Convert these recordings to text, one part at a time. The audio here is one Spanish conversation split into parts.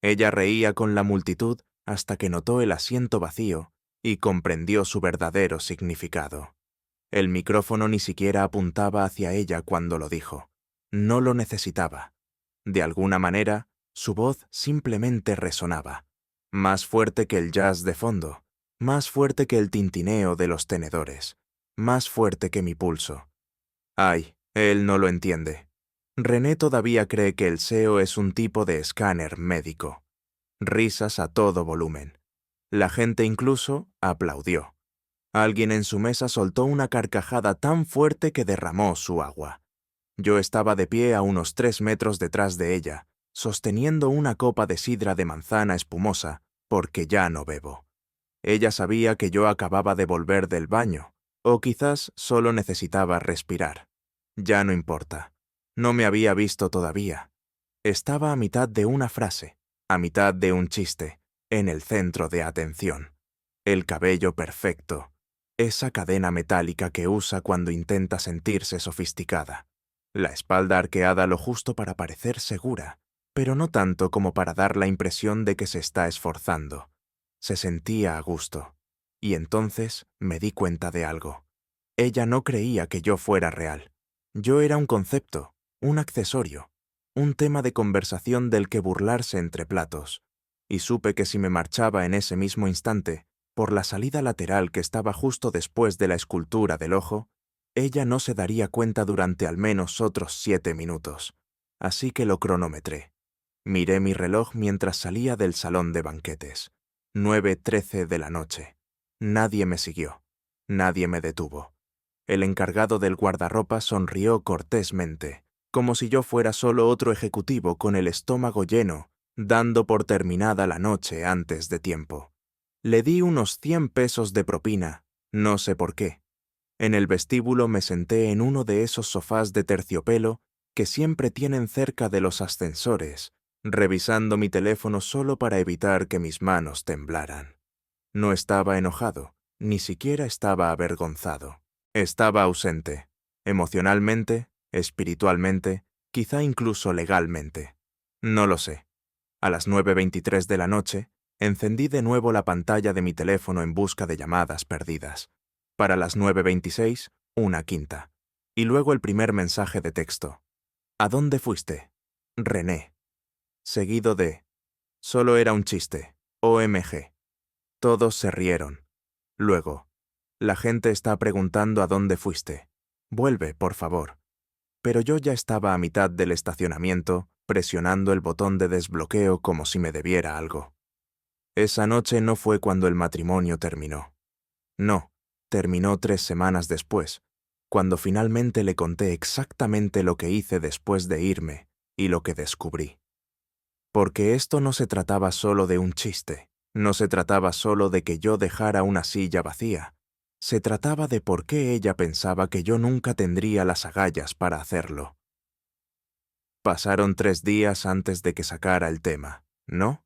Ella reía con la multitud hasta que notó el asiento vacío y comprendió su verdadero significado. El micrófono ni siquiera apuntaba hacia ella cuando lo dijo. No lo necesitaba. De alguna manera, su voz simplemente resonaba, más fuerte que el jazz de fondo, más fuerte que el tintineo de los tenedores, más fuerte que mi pulso. Ay, él no lo entiende. René todavía cree que el SEO es un tipo de escáner médico. Risas a todo volumen. La gente incluso aplaudió. Alguien en su mesa soltó una carcajada tan fuerte que derramó su agua. Yo estaba de pie a unos 3 metros detrás de ella, sosteniendo una copa de sidra de manzana espumosa, porque ya no bebo. Ella sabía que yo acababa de volver del baño, o quizás solo necesitaba respirar. Ya no importa. No me había visto todavía. Estaba a mitad de una frase, a mitad de un chiste, en el centro de atención. El cabello perfecto, esa cadena metálica que usa cuando intenta sentirse sofisticada. La espalda arqueada lo justo para parecer segura, pero no tanto como para dar la impresión de que se está esforzando. Se sentía a gusto. Y entonces me di cuenta de algo. Ella no creía que yo fuera real. Yo era un concepto, un accesorio, un tema de conversación del que burlarse entre platos. Y supe que si me marchaba en ese mismo instante, por la salida lateral que estaba justo después de la escultura del ojo, ella no se daría cuenta durante al menos otros 7 minutos. Así que lo cronometré. Miré mi reloj mientras salía del salón de banquetes. 9:13 de la noche. Nadie me siguió. Nadie me detuvo. El encargado del guardarropa sonrió cortésmente, como si yo fuera solo otro ejecutivo con el estómago lleno, dando por terminada la noche antes de tiempo. Le di unos 100 pesos de propina, no sé por qué. En el vestíbulo me senté en uno de esos sofás de terciopelo que siempre tienen cerca de los ascensores, revisando mi teléfono solo para evitar que mis manos temblaran. No estaba enojado, ni siquiera estaba avergonzado. Estaba ausente, emocionalmente, espiritualmente, quizá incluso legalmente. No lo sé. A las 9:23 de la noche, encendí de nuevo la pantalla de mi teléfono en busca de llamadas perdidas. Para las 9:26, una quinta. Y luego el primer mensaje de texto. ¿A dónde fuiste? René. Seguido de... Solo era un chiste. OMG. Todos se rieron. Luego, la gente está preguntando a dónde fuiste. Vuelve, por favor. Pero yo ya estaba a mitad del estacionamiento, presionando el botón de desbloqueo como si me debiera algo. Esa noche no fue cuando el matrimonio terminó. No, terminó 3 semanas después, cuando finalmente le conté exactamente lo que hice después de irme y lo que descubrí. Porque esto no se trataba solo de un chiste, no se trataba solo de que yo dejara una silla vacía, se trataba de por qué ella pensaba que yo nunca tendría las agallas para hacerlo. Pasaron 3 días antes de que sacara el tema, ¿no?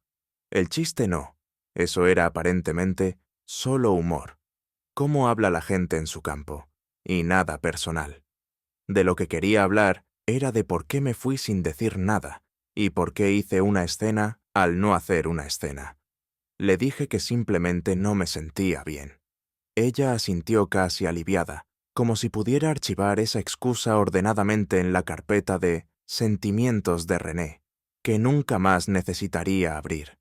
El chiste no, eso era aparentemente solo humor. Cómo habla la gente en su campo, y nada personal. De lo que quería hablar era de por qué me fui sin decir nada, y por qué hice una escena al no hacer una escena. Le dije que simplemente no me sentía bien. Ella asintió casi aliviada, como si pudiera archivar esa excusa ordenadamente en la carpeta de sentimientos de René, que nunca más necesitaría abrir.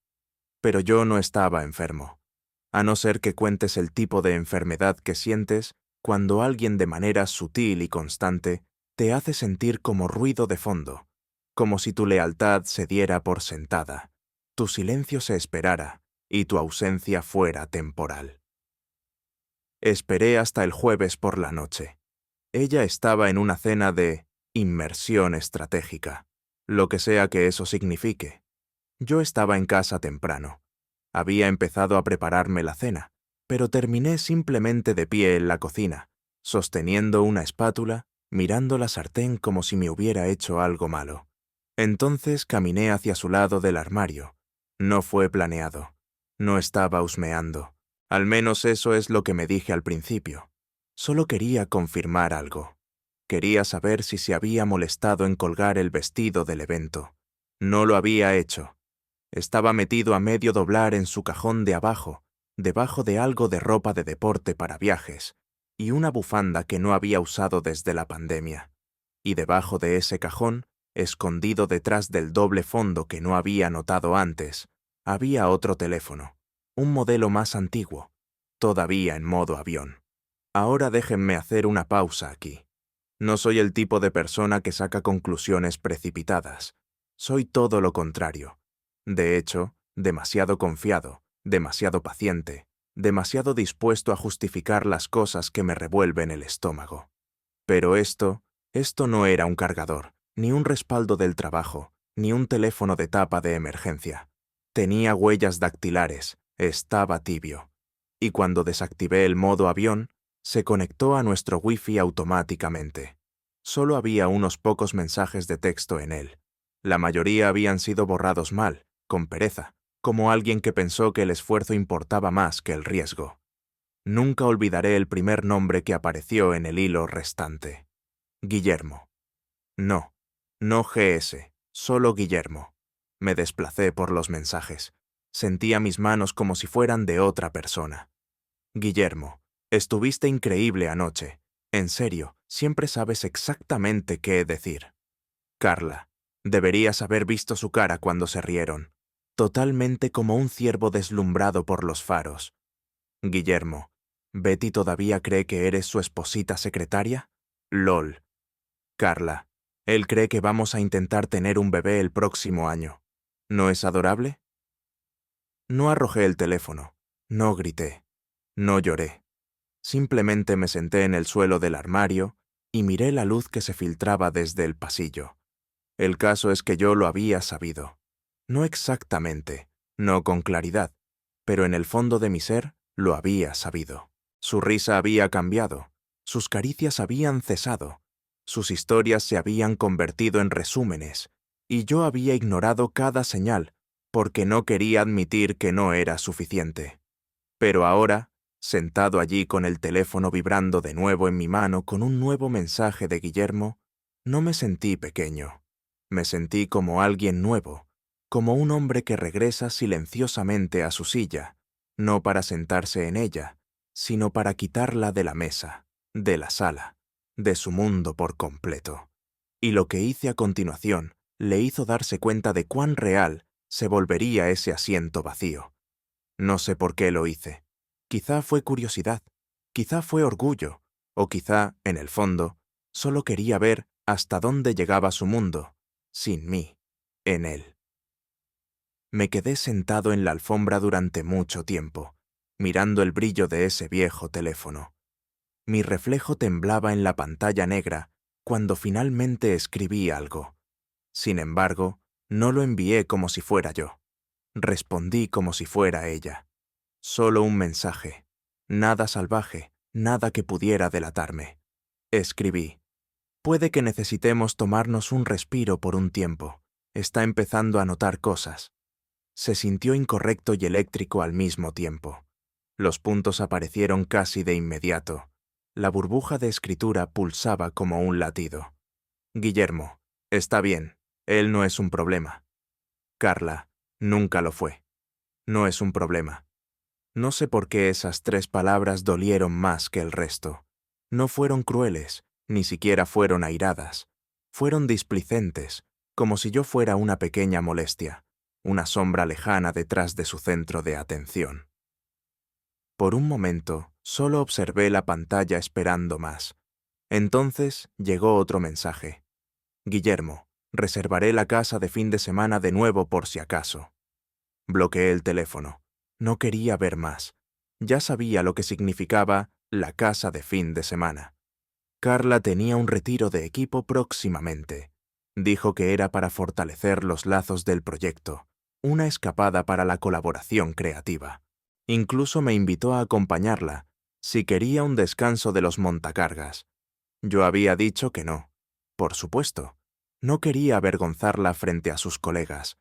Pero yo no estaba enfermo. A no ser que cuentes el tipo de enfermedad que sientes cuando alguien de manera sutil y constante te hace sentir como ruido de fondo, como si tu lealtad se diera por sentada, tu silencio se esperara y tu ausencia fuera temporal. Esperé hasta el jueves por la noche. Ella estaba en una cena de inmersión estratégica, lo que sea que eso signifique. Yo estaba en casa temprano. Había empezado a prepararme la cena, pero terminé simplemente de pie en la cocina, sosteniendo una espátula, mirando la sartén como si me hubiera hecho algo malo. Entonces caminé hacia su lado del armario. No fue planeado. No estaba husmeando. Al menos eso es lo que me dije al principio. Solo quería confirmar algo. Quería saber si se había molestado en colgar el vestido del evento. No lo había hecho. Estaba metido a medio doblar en su cajón de abajo, debajo de algo de ropa de deporte para viajes, y una bufanda que no había usado desde la pandemia. Y debajo de ese cajón, escondido detrás del doble fondo que no había notado antes, había otro teléfono, un modelo más antiguo, todavía en modo avión. Ahora déjenme hacer una pausa aquí. No soy el tipo de persona que saca conclusiones precipitadas. Soy todo lo contrario. De hecho, demasiado confiado, demasiado paciente, demasiado dispuesto a justificar las cosas que me revuelven el estómago. Pero esto no era un cargador, ni un respaldo del trabajo, ni un teléfono de tapa de emergencia. Tenía huellas dactilares, estaba tibio. Y cuando desactivé el modo avión, se conectó a nuestro wifi automáticamente. Solo había unos pocos mensajes de texto en él. La mayoría habían sido borrados mal, con pereza, como alguien que pensó que el esfuerzo importaba más que el riesgo. Nunca olvidaré el primer nombre que apareció en el hilo restante. Guillermo. No, no GS, solo Guillermo. Me desplacé por los mensajes. Sentía mis manos como si fueran de otra persona. Guillermo, estuviste increíble anoche. En serio, siempre sabes exactamente qué decir. Carla, deberías haber visto su cara cuando se rieron. Totalmente como un ciervo deslumbrado por los faros. Guillermo, ¿Betty todavía cree que eres su esposita secretaria? LOL. Carla, él cree que vamos a intentar tener un bebé el próximo año. ¿No es adorable? No arrojé el teléfono, no grité, no lloré. Simplemente me senté en el suelo del armario y miré la luz que se filtraba desde el pasillo. El caso es que yo lo había sabido. No exactamente, no con claridad, pero en el fondo de mi ser lo había sabido. Su risa había cambiado, sus caricias habían cesado, sus historias se habían convertido en resúmenes, y yo había ignorado cada señal porque no quería admitir que no era suficiente. Pero ahora, sentado allí con el teléfono vibrando de nuevo en mi mano con un nuevo mensaje de Guillermo, no me sentí pequeño. Me sentí como alguien nuevo, como un hombre que regresa silenciosamente a su silla, no para sentarse en ella, sino para quitarla de la mesa, de la sala, de su mundo por completo. Y lo que hice a continuación le hizo darse cuenta de cuán real se volvería ese asiento vacío. No sé por qué lo hice. Quizá fue curiosidad, quizá fue orgullo, o quizá, en el fondo, solo quería ver hasta dónde llegaba su mundo, sin mí, en él. Me quedé sentado en la alfombra durante mucho tiempo, mirando el brillo de ese viejo teléfono. Mi reflejo temblaba en la pantalla negra cuando finalmente escribí algo. Sin embargo, no lo envié como si fuera yo. Respondí como si fuera ella. Solo un mensaje. Nada salvaje, nada que pudiera delatarme. Escribí. Puede que necesitemos tomarnos un respiro por un tiempo. Está empezando a notar cosas. Se sintió incorrecto y eléctrico al mismo tiempo. Los puntos aparecieron casi de inmediato. La burbuja de escritura pulsaba como un latido. Guillermo, está bien, él no es un problema. Carla, nunca lo fue. No es un problema. No sé por qué esas 3 palabras dolieron más que el resto. No fueron crueles, ni siquiera fueron airadas. Fueron displicentes, como si yo fuera una pequeña molestia, una sombra lejana detrás de su centro de atención. Por un momento, solo observé la pantalla esperando más. Entonces llegó otro mensaje. Guillermo, reservaré la casa de fin de semana de nuevo por si acaso. Bloqueé el teléfono. No quería ver más. Ya sabía lo que significaba la casa de fin de semana. Carla tenía un retiro de equipo próximamente. Dijo que era para fortalecer los lazos del proyecto, una escapada para la colaboración creativa. Incluso me invitó a acompañarla, si quería un descanso de los montacargas. Yo había dicho que no. Por supuesto. No quería avergonzarla frente a sus colegas.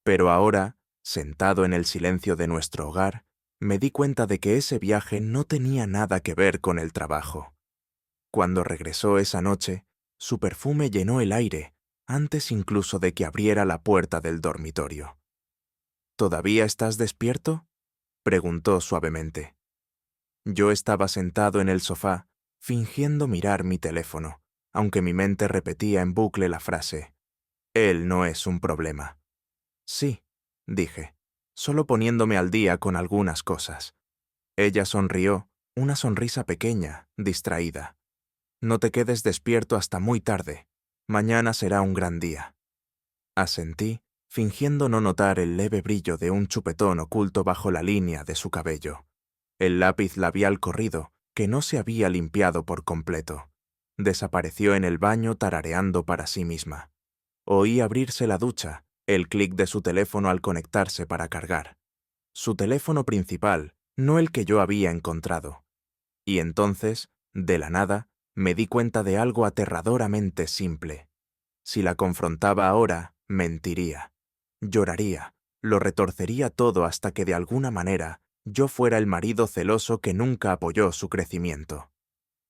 Pero ahora, sentado en el silencio de nuestro hogar, me di cuenta de que ese viaje no tenía nada que ver con el trabajo. Cuando regresó esa noche, su perfume llenó el aire, antes incluso de que abriera la puerta del dormitorio. ¿Todavía estás despierto?, preguntó suavemente. Yo estaba sentado en el sofá, fingiendo mirar mi teléfono, aunque mi mente repetía en bucle la frase: «Él no es un problema». «Sí», dije, solo poniéndome al día con algunas cosas. Ella sonrió, una sonrisa pequeña, distraída. «No te quedes despierto hasta muy tarde. Mañana será un gran día». Asentí, fingiendo no notar el leve brillo de un chupetón oculto bajo la línea de su cabello. El lápiz labial corrido, que no se había limpiado por completo, desapareció en el baño tarareando para sí misma. Oí abrirse la ducha, el clic de su teléfono al conectarse para cargar. Su teléfono principal, no el que yo había encontrado. Y entonces, de la nada, me di cuenta de algo aterradoramente simple. Si la confrontaba ahora, mentiría. Lloraría, lo retorcería todo hasta que de alguna manera yo fuera el marido celoso que nunca apoyó su crecimiento.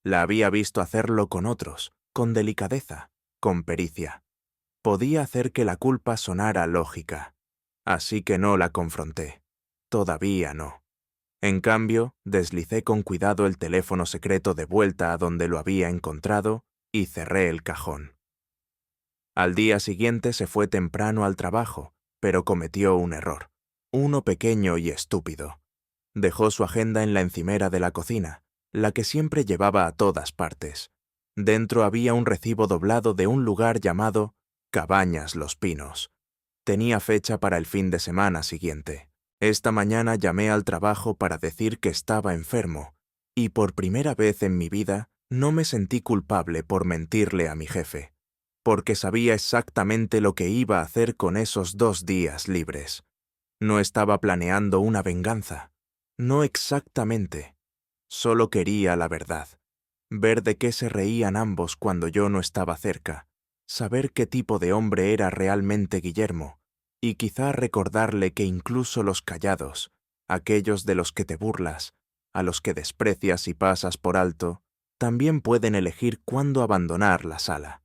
La había visto hacerlo con otros, con delicadeza, con pericia. Podía hacer que la culpa sonara lógica. Así que no la confronté. Todavía no. En cambio, deslicé con cuidado el teléfono secreto de vuelta a donde lo había encontrado y cerré el cajón. Al día siguiente se fue temprano al trabajo, pero cometió un error, uno pequeño y estúpido. Dejó su agenda en la encimera de la cocina, la que siempre llevaba a todas partes. Dentro había un recibo doblado de un lugar llamado Cabañas Los Pinos. Tenía fecha para el fin de semana siguiente. Esta mañana llamé al trabajo para decir que estaba enfermo, y por primera vez en mi vida no me sentí culpable por mentirle a mi jefe, porque sabía exactamente lo que iba a hacer con esos 2 días libres. No estaba planeando una venganza. No exactamente. Solo quería la verdad. Ver de qué se reían ambos cuando yo no estaba cerca. Saber qué tipo de hombre era realmente Guillermo. Y quizá recordarle que incluso los callados, aquellos de los que te burlas, a los que desprecias y pasas por alto, también pueden elegir cuándo abandonar la sala.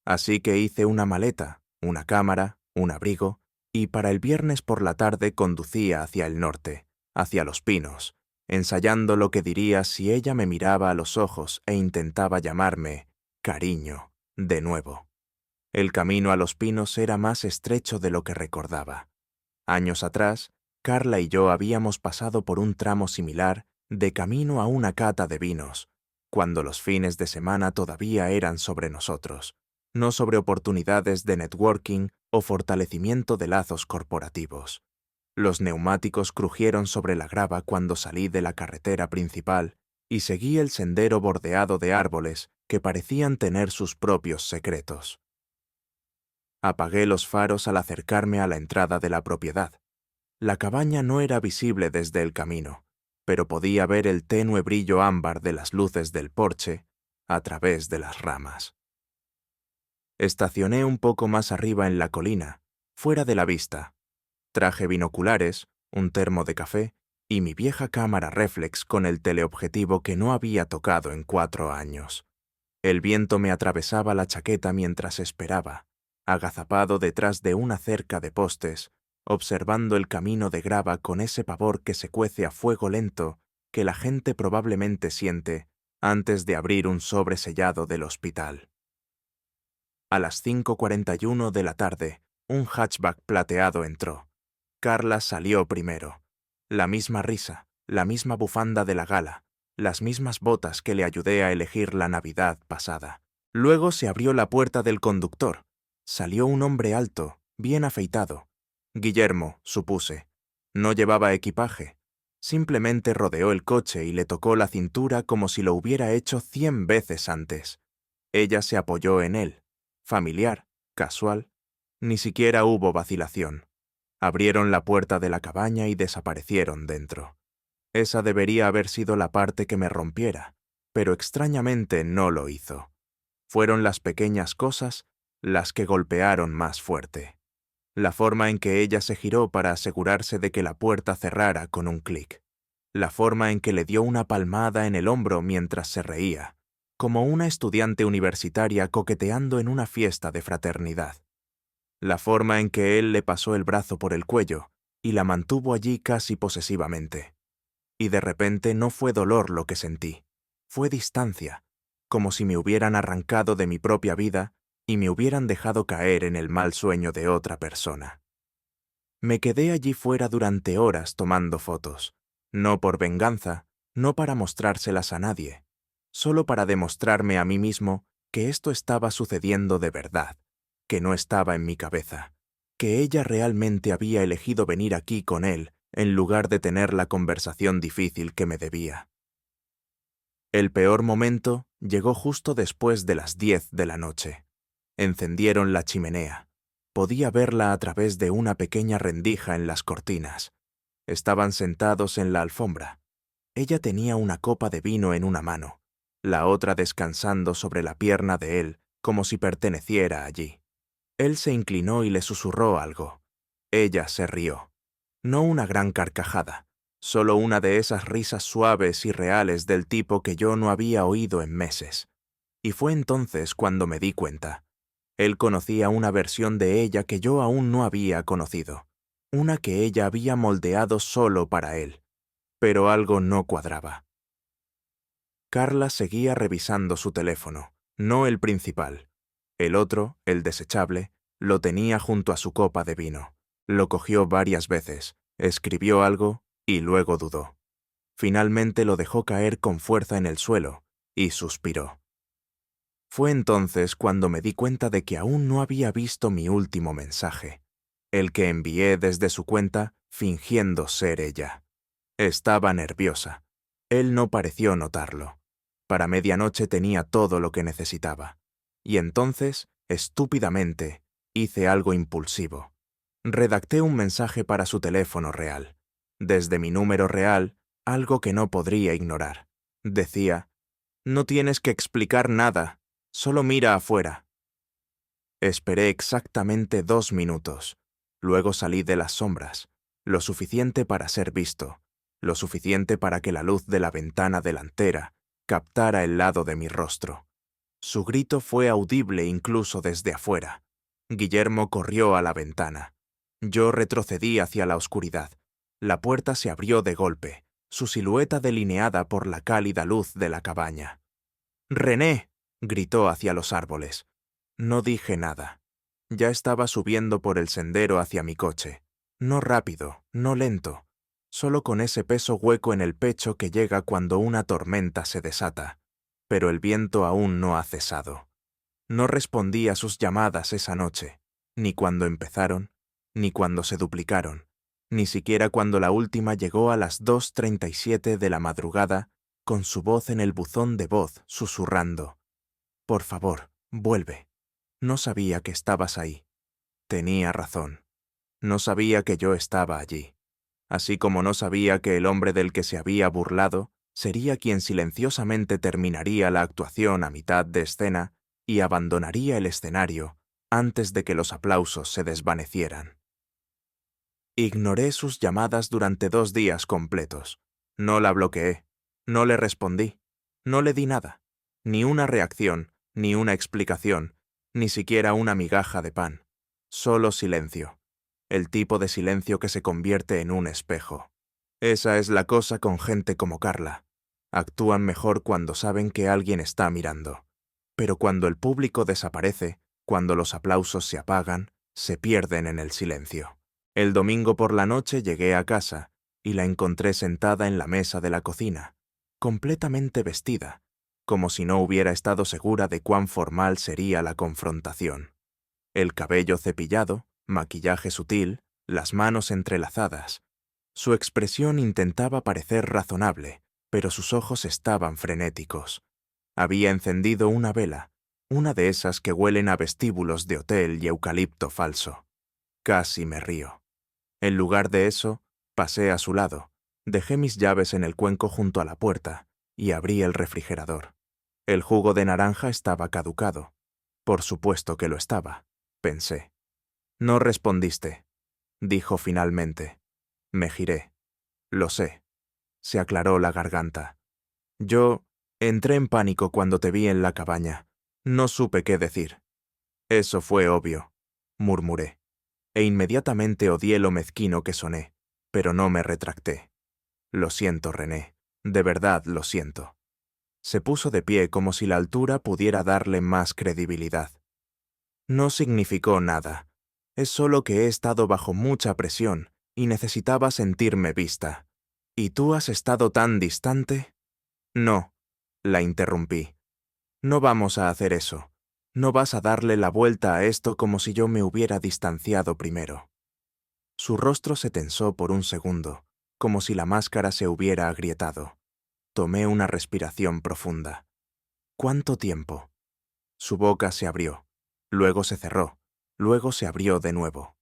Así que hice una maleta, una cámara, un abrigo, y para el viernes por la tarde conducía hacia el norte, hacia Los Pinos, ensayando lo que diría si ella me miraba a los ojos e intentaba llamarme cariño, de nuevo. El camino a Los Pinos era más estrecho de lo que recordaba. Años atrás, Carla y yo habíamos pasado por un tramo similar de camino a una cata de vinos, cuando los fines de semana todavía eran sobre nosotros, no sobre oportunidades de networking o fortalecimiento de lazos corporativos. Los neumáticos crujieron sobre la grava cuando salí de la carretera principal y seguí el sendero bordeado de árboles que parecían tener sus propios secretos. Apagué los faros al acercarme a la entrada de la propiedad. La cabaña no era visible desde el camino, pero podía ver el tenue brillo ámbar de las luces del porche a través de las ramas. Estacioné un poco más arriba en la colina, fuera de la vista. Traje binoculares, un termo de café y mi vieja cámara réflex con el teleobjetivo que no había tocado en 4 años. El viento me atravesaba la chaqueta mientras esperaba, agazapado detrás de una cerca de postes, observando el camino de grava con ese pavor que se cuece a fuego lento que la gente probablemente siente antes de abrir un sobre sellado del hospital. A las 5:41 de la tarde, un hatchback plateado entró. Carla salió primero. La misma risa, la misma bufanda de la gala, las mismas botas que le ayudé a elegir la Navidad pasada. Luego se abrió la puerta del conductor. Salió un hombre alto, bien afeitado. Guillermo, supuse. No llevaba equipaje. Simplemente rodeó el coche y le tocó la cintura como si lo hubiera hecho 100 veces antes. Ella se apoyó en él. Familiar, casual. Ni siquiera hubo vacilación. Abrieron la puerta de la cabaña y desaparecieron dentro. Esa debería haber sido la parte que me rompiera, pero extrañamente no lo hizo. Fueron las pequeñas cosas las que golpearon más fuerte. La forma en que ella se giró para asegurarse de que la puerta cerrara con un clic. La forma en que le dio una palmada en el hombro mientras se reía, como una estudiante universitaria coqueteando en una fiesta de fraternidad. La forma en que él le pasó el brazo por el cuello, y la mantuvo allí casi posesivamente. Y de repente no fue dolor lo que sentí, fue distancia, como si me hubieran arrancado de mi propia vida y me hubieran dejado caer en el mal sueño de otra persona. Me quedé allí fuera durante horas tomando fotos, no por venganza, no para mostrárselas a nadie, solo para demostrarme a mí mismo que esto estaba sucediendo de verdad, que no estaba en mi cabeza, que ella realmente había elegido venir aquí con él en lugar de tener la conversación difícil que me debía. El peor momento llegó justo después de las 10 de la noche. Encendieron la chimenea. Podía verla a través de una pequeña rendija en las cortinas. Estaban sentados en la alfombra. Ella tenía una copa de vino en una mano, la otra descansando sobre la pierna de él como si perteneciera allí. Él se inclinó y le susurró algo. Ella se rió. No una gran carcajada, solo una de esas risas suaves y reales del tipo que yo no había oído en meses. Y fue entonces cuando me di cuenta. Él conocía una versión de ella que yo aún no había conocido, una que ella había moldeado solo para él. Pero algo no cuadraba. Carla seguía revisando su teléfono, no el principal. El otro, el desechable, lo tenía junto a su copa de vino. Lo cogió varias veces, escribió algo y luego dudó. Finalmente lo dejó caer con fuerza en el suelo y suspiró. Fue entonces cuando me di cuenta de que aún no había visto mi último mensaje, el que envié desde su cuenta fingiendo ser ella. Estaba nerviosa. Él no pareció notarlo. Para medianoche tenía todo lo que necesitaba. Y entonces, estúpidamente, hice algo impulsivo. Redacté un mensaje para su teléfono real. Desde mi número real, algo que no podría ignorar. Decía, «No tienes que explicar nada, solo mira afuera». Esperé exactamente 2 minutos. Luego salí de las sombras, lo suficiente para ser visto, lo suficiente para que la luz de la ventana delantera captara el lado de mi rostro. Su grito fue audible incluso desde afuera. Guillermo corrió a la ventana. Yo retrocedí hacia la oscuridad. La puerta se abrió de golpe, su silueta delineada por la cálida luz de la cabaña. «¡René!», gritó hacia los árboles. No dije nada. Ya estaba subiendo por el sendero hacia mi coche. No rápido, no lento, solo con ese peso hueco en el pecho que llega cuando una tormenta se desata. Pero el viento aún no ha cesado. No respondí a sus llamadas esa noche, ni cuando empezaron, ni cuando se duplicaron, ni siquiera cuando la última llegó a las 2:37 de la madrugada, con su voz en el buzón de voz susurrando. «Por favor, vuelve. No sabía que estabas ahí». Tenía razón. No sabía que yo estaba allí. Así como no sabía que el hombre del que se había burlado sería quien silenciosamente terminaría la actuación a mitad de escena y abandonaría el escenario antes de que los aplausos se desvanecieran. Ignoré sus llamadas durante 2 días completos. No la bloqueé, no le respondí, no le di nada, ni una reacción, ni una explicación, ni siquiera una migaja de pan. Solo silencio. El tipo de silencio que se convierte en un espejo. Esa es la cosa con gente como Carla. Actúan mejor cuando saben que alguien está mirando. Pero cuando el público desaparece, cuando los aplausos se apagan, se pierden en el silencio. El domingo por la noche llegué a casa y la encontré sentada en la mesa de la cocina, completamente vestida, como si no hubiera estado segura de cuán formal sería la confrontación. El cabello cepillado, maquillaje sutil, las manos entrelazadas. Su expresión intentaba parecer razonable, pero sus ojos estaban frenéticos. Había encendido una vela, una de esas que huelen a vestíbulos de hotel y eucalipto falso. Casi me río. En lugar de eso, pasé a su lado, dejé mis llaves en el cuenco junto a la puerta y abrí el refrigerador. El jugo de naranja estaba caducado. Por supuesto que lo estaba, pensé. «No respondiste», dijo finalmente. Me giré. «Lo sé». Se aclaró la garganta. «Yo entré en pánico cuando te vi en la cabaña. No supe qué decir». «Eso fue obvio», murmuré. e inmediatamente odié lo mezquino que soné, pero no me retracté. Lo siento, René, de verdad lo siento. Se puso de pie como si la altura pudiera darle más credibilidad. No significó nada. Es solo que he estado bajo mucha presión y necesitaba sentirme vista. ¿Y tú has estado tan distante? No, la interrumpí. No vamos a hacer eso. No vas a darle la vuelta a esto como si yo me hubiera distanciado primero. Su rostro se tensó por un segundo, como si la máscara se hubiera agrietado. Tomé una respiración profunda. ¿Cuánto tiempo? Su boca se abrió, luego se cerró, luego se abrió de nuevo.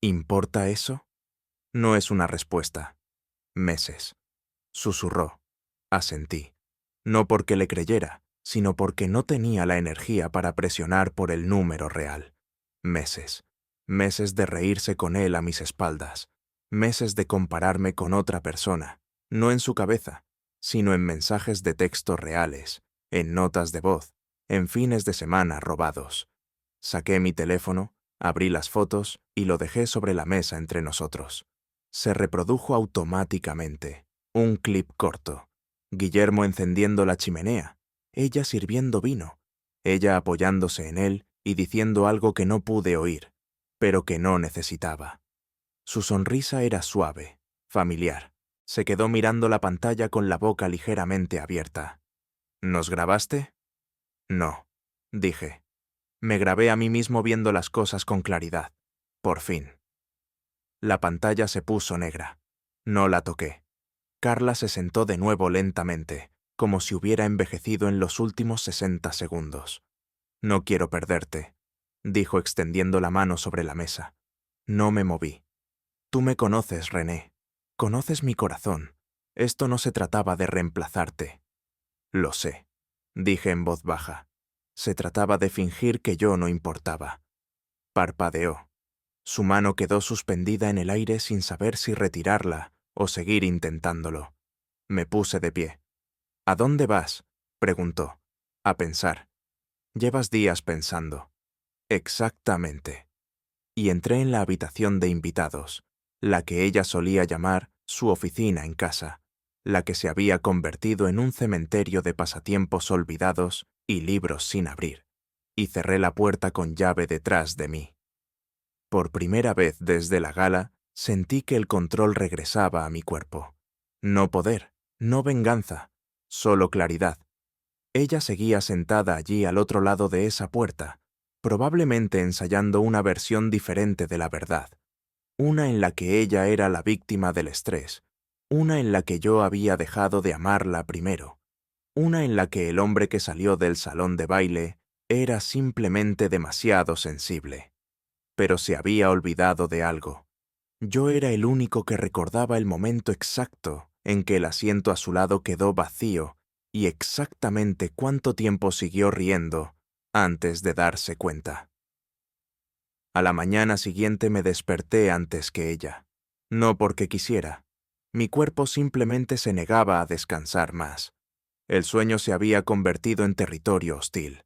¿Importa eso? No es una respuesta. Meses. Susurró. Asentí. No porque le creyera, sino porque no tenía la energía para presionar por el número real. Meses. Meses de reírse con él a mis espaldas. Meses de compararme con otra persona, no en su cabeza, sino en mensajes de texto reales, en notas de voz, en fines de semana robados. Saqué mi teléfono, abrí las fotos y lo dejé sobre la mesa entre nosotros. Se reprodujo automáticamente. Un clip corto. Guillermo encendiendo la chimenea, ella sirviendo vino, ella apoyándose en él y diciendo algo que no pude oír, pero que no necesitaba. Su sonrisa era suave, familiar. Se quedó mirando la pantalla con la boca ligeramente abierta. ¿Nos grabaste? No, dije. Me grabé a mí mismo viendo las cosas con claridad. Por fin. La pantalla se puso negra. No la toqué. Carla se sentó de nuevo lentamente, como si hubiera envejecido en los últimos 60 segundos. No quiero perderte, dijo extendiendo la mano sobre la mesa. No me moví. Tú me conoces, René. Conoces mi corazón. Esto no se trataba de reemplazarte. Lo sé, dije en voz baja. Se trataba de fingir que yo no importaba. Parpadeó. Su mano quedó suspendida en el aire sin saber si retirarla o seguir intentándolo. Me puse de pie. ¿A dónde vas? Preguntó. A pensar. Llevas días pensando. Exactamente. Y entré en la habitación de invitados, la que ella solía llamar su oficina en casa, la que se había convertido en un cementerio de pasatiempos olvidados y libros sin abrir, y cerré la puerta con llave detrás de mí. Por primera vez desde la gala, sentí que el control regresaba a mi cuerpo. No poder, no venganza, solo claridad. Ella seguía sentada allí al otro lado de esa puerta, probablemente ensayando una versión diferente de la verdad, una en la que ella era la víctima del estrés, una en la que yo había dejado de amarla primero, una en la que el hombre que salió del salón de baile era simplemente demasiado sensible. Pero se había olvidado de algo. Yo era el único que recordaba el momento exacto en que el asiento a su lado quedó vacío y exactamente cuánto tiempo siguió riendo antes de darse cuenta. A la mañana siguiente me desperté antes que ella. No porque quisiera. Mi cuerpo simplemente se negaba a descansar más. El sueño se había convertido en territorio hostil.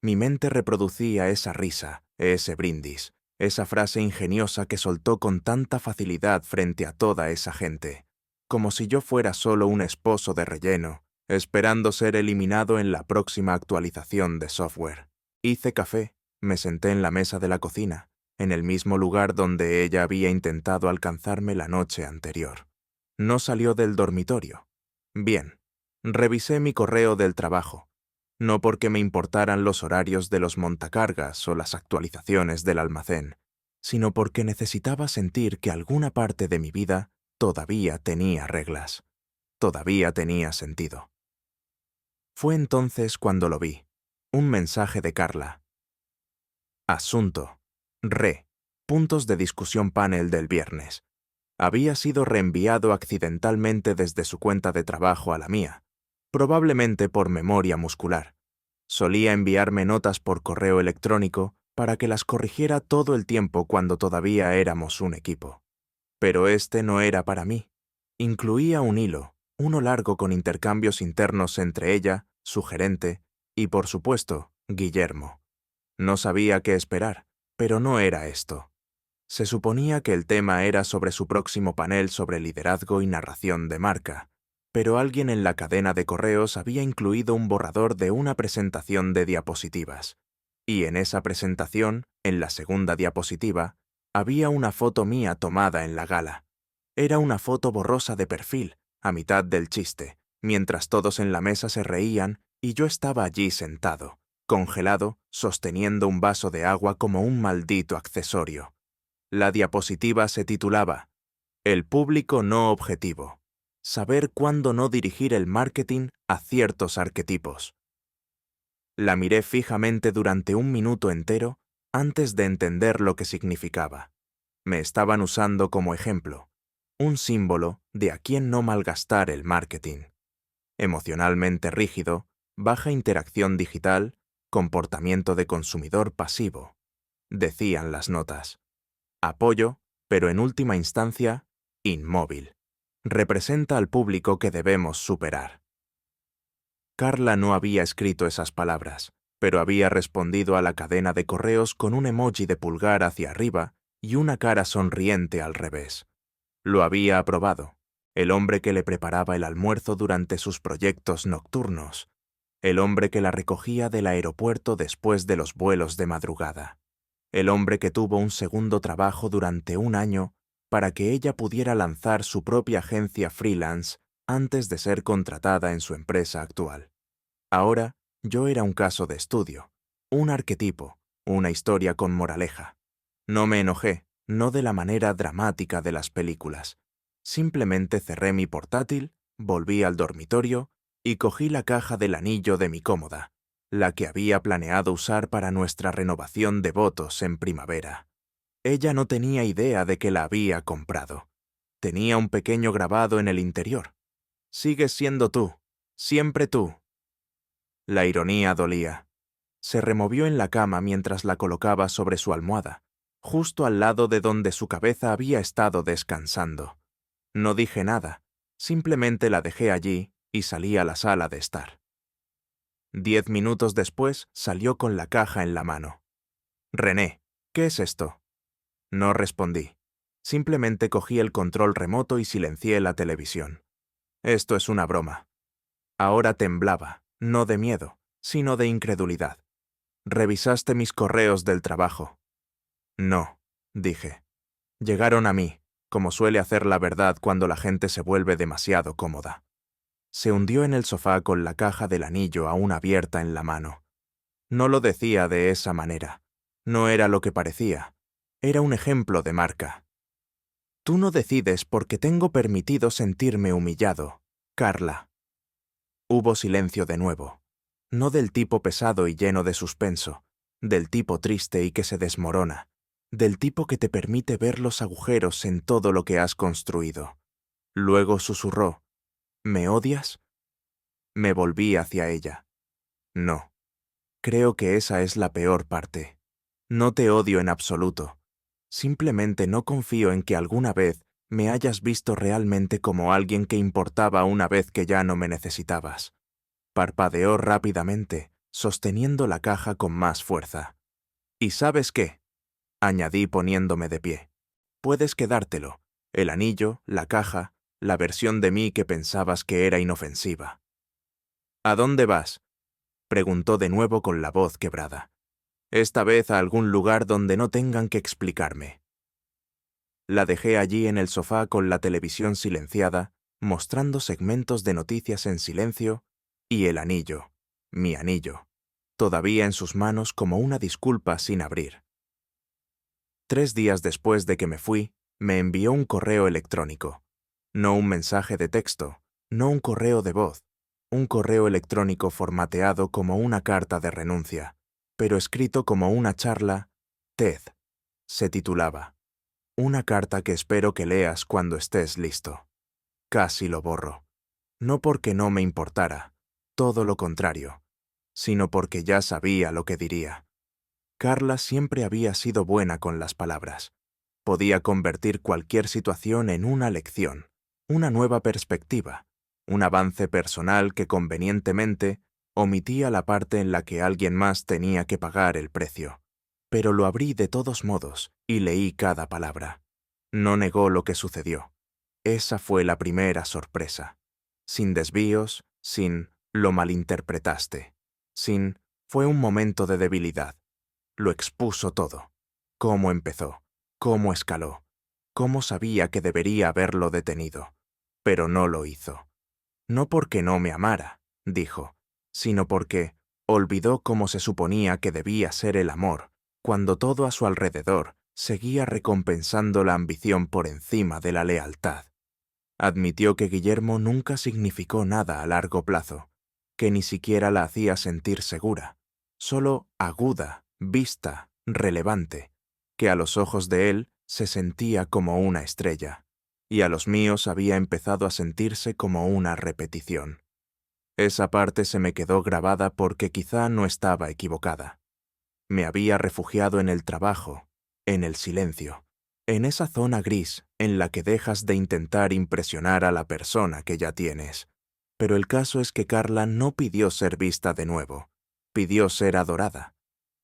Mi mente reproducía esa risa, ese brindis, esa frase ingeniosa que soltó con tanta facilidad frente a toda esa gente, como si yo fuera solo un esposo de relleno, esperando ser eliminado en la próxima actualización de software. Hice café, me senté en la mesa de la cocina, en el mismo lugar donde ella había intentado alcanzarme la noche anterior. No salió del dormitorio. Bien, revisé mi correo del trabajo. No porque me importaran los horarios de los montacargas o las actualizaciones del almacén, sino porque necesitaba sentir que alguna parte de mi vida todavía tenía reglas, todavía tenía sentido. Fue entonces cuando lo vi, un mensaje de Carla. Asunto. Puntos de discusión panel del viernes. Había sido reenviado accidentalmente desde su cuenta de trabajo a la mía, probablemente por memoria muscular. Solía enviarme notas por correo electrónico para que las corrigiera todo el tiempo cuando todavía éramos un equipo. Pero este no era para mí. Incluía un hilo, uno largo con intercambios internos entre ella, su gerente, y por supuesto, Guillermo. No sabía qué esperar, pero no era esto. Se suponía que el tema era sobre su próximo panel sobre liderazgo y narración de marca, pero alguien en la cadena de correos había incluido un borrador de una presentación de diapositivas. Y en esa presentación, en la segunda diapositiva, había una foto mía tomada en la gala. Era una foto borrosa de perfil, a mitad del chiste, mientras todos en la mesa se reían y yo estaba allí sentado, congelado, sosteniendo un vaso de agua como un maldito accesorio. La diapositiva se titulaba El público no objetivo. Saber cuándo no dirigir el marketing a ciertos arquetipos. La miré fijamente durante un minuto entero antes de entender lo que significaba. Me estaban usando como ejemplo, un símbolo de a quién no malgastar el marketing. Emocionalmente rígido, baja interacción digital, comportamiento de consumidor pasivo, decían las notas. Apoyo, pero en última instancia, inmóvil. Representa al público que debemos superar. Carla no había escrito esas palabras, pero había respondido a la cadena de correos con un emoji de pulgar hacia arriba y una cara sonriente al revés. Lo había aprobado. El hombre que le preparaba el almuerzo durante sus proyectos nocturnos. El hombre que la recogía del aeropuerto después de los vuelos de madrugada. El hombre que tuvo un segundo trabajo durante un año para que ella pudiera lanzar su propia agencia freelance antes de ser contratada en su empresa actual. Ahora, yo era un caso de estudio, un arquetipo, una historia con moraleja. No me enojé, no de la manera dramática de las películas. Simplemente cerré mi portátil, volví al dormitorio y cogí la caja del anillo de mi cómoda, la que había planeado usar para nuestra renovación de votos en primavera. Ella no tenía idea de que la había comprado. Tenía un pequeño grabado en el interior. Sigues siendo tú, siempre tú. La ironía dolía. Se removió en la cama mientras la colocaba sobre su almohada, justo al lado de donde su cabeza había estado descansando. No dije nada, simplemente la dejé allí y salí a la sala de estar. 10 minutos después salió con la caja en la mano. «René, ¿qué es esto?» No respondí. Simplemente cogí el control remoto y silencié la televisión. Esto es una broma. Ahora temblaba, no de miedo, sino de incredulidad. «¿Revisaste mis correos del trabajo?» «No», dije. «Llegaron a mí, como suele hacer la verdad cuando la gente se vuelve demasiado cómoda». Se hundió en el sofá con la caja del anillo aún abierta en la mano. No lo decía de esa manera. No era lo que parecía. Era un ejemplo de marca. «Tú no decides porque tengo permitido sentirme humillado, Carla». Hubo silencio de nuevo. No del tipo pesado y lleno de suspenso, del tipo triste y que se desmorona, del tipo que te permite ver los agujeros en todo lo que has construido. Luego susurró, «¿Me odias?» Me volví hacia ella. «No. Creo que esa es la peor parte. No te odio en absoluto. Simplemente no confío en que alguna vez me hayas visto realmente como alguien que importaba una vez que ya no me necesitabas». Parpadeó rápidamente, sosteniendo la caja con más fuerza. «¿Y sabes qué?», añadí poniéndome de pie. «Puedes quedártelo, el anillo, la caja, la versión de mí que pensabas que era inofensiva». «¿A dónde vas?», preguntó de nuevo con la voz quebrada. «Esta vez a algún lugar donde no tengan que explicarme». La dejé allí en el sofá con la televisión silenciada, mostrando segmentos de noticias en silencio, y el anillo, mi anillo, todavía en sus manos como una disculpa sin abrir. 3 días después de que me fui, me envió un correo electrónico. No un mensaje de texto, no un correo de voz, un correo electrónico formateado como una carta de renuncia, pero escrito como una charla. TED, se titulaba. Una carta que espero que leas cuando estés listo. Casi lo borro. No porque no me importara, todo lo contrario, sino porque ya sabía lo que diría. Carla siempre había sido buena con las palabras. Podía convertir cualquier situación en una lección, una nueva perspectiva, un avance personal que convenientemente omitía la parte en la que alguien más tenía que pagar el precio. pero lo abrí de todos modos y leí cada palabra. No negó lo que sucedió. Esa fue la primera sorpresa. Sin desvíos, sin «lo malinterpretaste», sin «fue un momento de debilidad». Lo expuso todo. Cómo empezó, cómo escaló, cómo sabía que debería haberlo detenido. Pero no lo hizo. No porque no me amara, dijo, sino porque olvidó cómo se suponía que debía ser el amor, cuando todo a su alrededor seguía recompensando la ambición por encima de la lealtad. Admitió que Guillermo nunca significó nada a largo plazo, que ni siquiera la hacía sentir segura, solo aguda, vista, relevante, que a los ojos de él se sentía como una estrella, y a los míos había empezado a sentirse como una repetición. Esa parte se me quedó grabada porque quizá no estaba equivocada. Me había refugiado en el trabajo, en el silencio, en esa zona gris en la que dejas de intentar impresionar a la persona que ya tienes. Pero el caso es que Carla no pidió ser vista de nuevo, pidió ser adorada.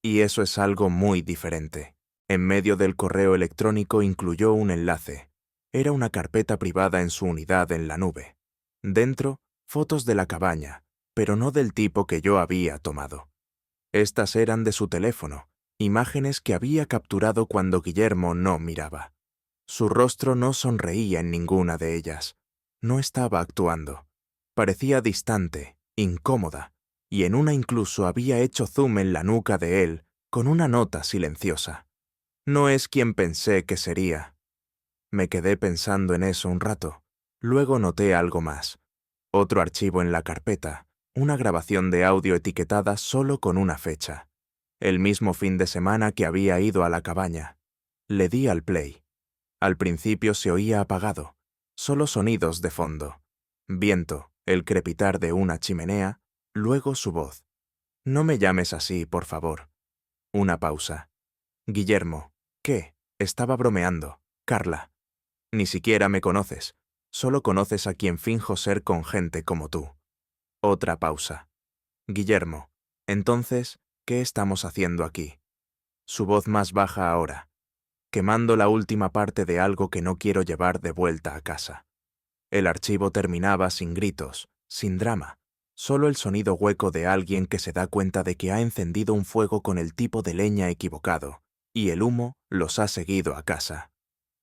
Y eso es algo muy diferente. En medio del correo electrónico incluyó un enlace. Era una carpeta privada en su unidad en la nube. Dentro, fotos de la cabaña, pero no del tipo que yo había tomado. Estas eran de su teléfono, imágenes que había capturado cuando Guillermo no miraba. Su rostro no sonreía en ninguna de ellas. No estaba actuando. Parecía distante, incómoda, y en una incluso había hecho zoom en la nuca de él con una nota silenciosa. No es quien pensé que sería. Me quedé pensando en eso un rato. Luego noté algo más. Otro archivo en la carpeta, una grabación de audio etiquetada solo con una fecha. El mismo fin de semana que había ido a la cabaña. Le di al play. Al principio se oía apagado, solo sonidos de fondo. Viento, el crepitar de una chimenea, luego su voz. «No me llames así, por favor». Una pausa. «Guillermo, ¿qué?» Estaba bromeando. «Carla, ni siquiera me conoces. Solo conoces a quien finjo ser con gente como tú». Otra pausa. «Guillermo, entonces, ¿qué estamos haciendo aquí?» Su voz más baja ahora, quemando la última parte de algo que no quiero llevar de vuelta a casa. El archivo terminaba sin gritos, sin drama, solo el sonido hueco de alguien que se da cuenta de que ha encendido un fuego con el tipo de leña equivocado, y el humo los ha seguido a casa.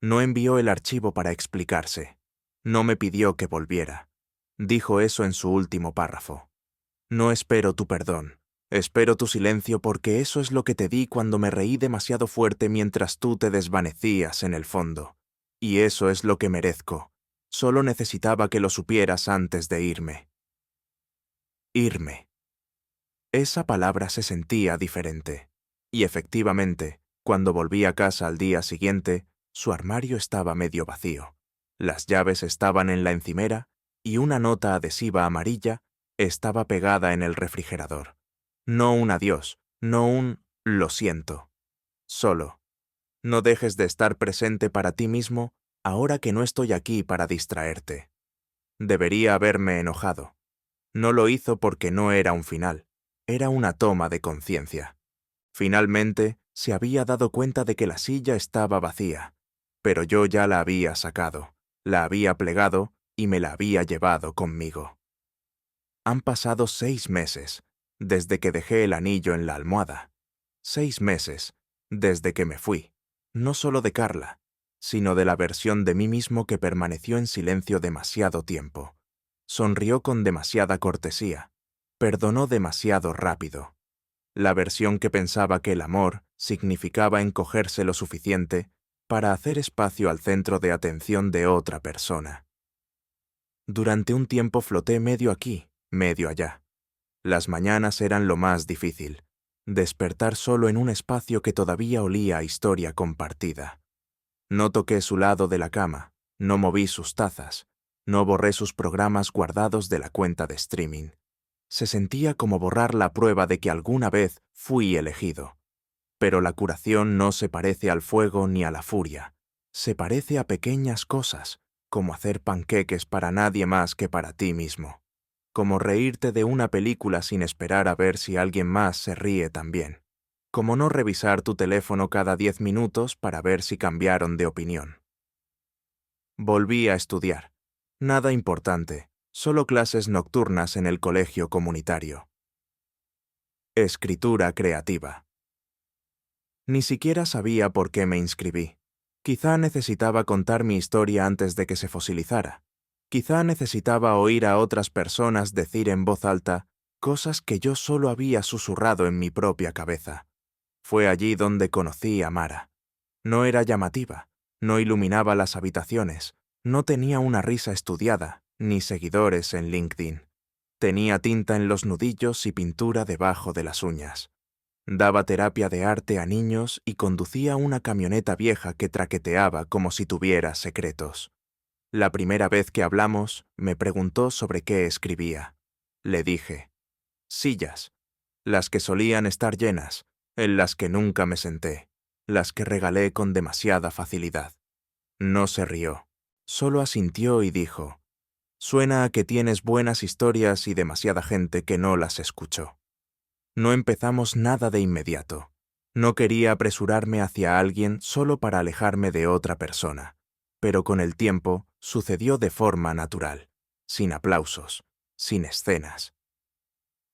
No envió el archivo para explicarse. No me pidió que volviera. Dijo eso en su último párrafo. «No espero tu perdón. Espero tu silencio porque eso es lo que te di cuando me reí demasiado fuerte mientras tú te desvanecías en el fondo. Y eso es lo que merezco. Solo necesitaba que lo supieras antes de irme». Irme. Esa palabra se sentía diferente. Y efectivamente, cuando volví a casa al día siguiente, su armario estaba medio vacío. Las llaves estaban en la encimera y una nota adhesiva amarilla estaba pegada en el refrigerador. No un adiós, no un «lo siento». Solo, «no dejes de estar presente para ti mismo ahora que no estoy aquí para distraerte». Debería haberme enojado. No lo hizo porque no era un final, era una toma de conciencia. Finalmente, se había dado cuenta de que la silla estaba vacía, pero yo ya la había sacado, la había plegado y me la había llevado conmigo. Han pasado 6 meses, desde que dejé el anillo en la almohada. 6 meses, desde que me fui, no solo de Carla, sino de la versión de mí mismo que permaneció en silencio demasiado tiempo. Sonrió con demasiada cortesía, perdonó demasiado rápido. La versión que pensaba que el amor significaba encogerse lo suficiente para hacer espacio al centro de atención de otra persona. Durante un tiempo floté medio aquí, medio allá. Las mañanas eran lo más difícil, despertar solo en un espacio que todavía olía a historia compartida. No toqué su lado de la cama, no moví sus tazas, no borré sus programas guardados de la cuenta de streaming. Se sentía como borrar la prueba de que alguna vez fui elegido. Pero la curación no se parece al fuego ni a la furia. Se parece a pequeñas cosas, como hacer panqueques para nadie más que para ti mismo. Como reírte de una película sin esperar a ver si alguien más se ríe también. como no revisar tu teléfono cada 10 minutos para ver si cambiaron de opinión. Volví a estudiar. Nada importante, solo clases nocturnas en el colegio comunitario. Escritura creativa. Ni siquiera sabía por qué me inscribí. Quizá necesitaba contar mi historia antes de que se fosilizara. Quizá necesitaba oír a otras personas decir en voz alta cosas que yo solo había susurrado en mi propia cabeza. Fue allí donde conocí a Mara. No era llamativa, no iluminaba las habitaciones, no tenía una risa estudiada, ni seguidores en LinkedIn. Tenía tinta en los nudillos y pintura debajo de las uñas. Daba terapia de arte a niños y conducía una camioneta vieja que traqueteaba como si tuviera secretos. La primera vez que hablamos, me preguntó sobre qué escribía. Le dije, sillas, las que solían estar llenas, en las que nunca me senté, las que regalé con demasiada facilidad. No se rió, solo asintió y dijo, suena a que tienes buenas historias y demasiada gente que no las escuchó. No empezamos nada de inmediato. No quería apresurarme hacia alguien solo para alejarme de otra persona, pero con el tiempo sucedió de forma natural, sin aplausos, sin escenas.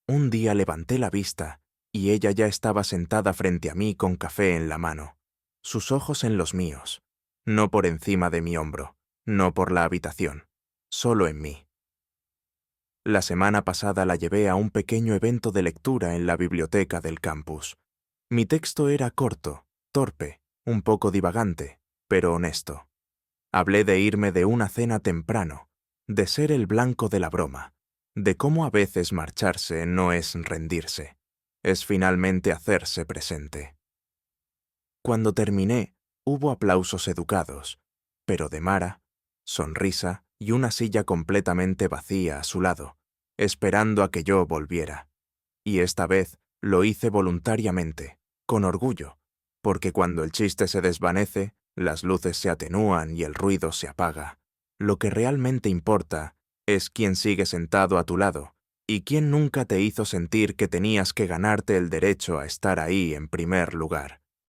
Un día levanté la vista y ella ya estaba sentada frente a mí con café en la mano, sus ojos en los míos, no por encima de mi hombro, no por la habitación, solo en mí. La semana pasada la llevé a un pequeño evento de lectura en la biblioteca del campus. Mi texto era corto, torpe, un poco divagante, pero honesto. Hablé de irme de una cena temprano, de ser el blanco de la broma, de cómo a veces marcharse no es rendirse, es finalmente hacerse presente. Cuando terminé, hubo aplausos educados, pero de Mara, sonrisa y una silla completamente vacía a su lado, esperando a que yo volviera. Y esta vez lo hice voluntariamente, con orgullo, porque cuando el chiste se desvanece, las luces se atenúan y el ruido se apaga. Lo que realmente importa es quién sigue sentado a tu lado y quién nunca te hizo sentir que tenías que ganarte el derecho a estar ahí en primer lugar.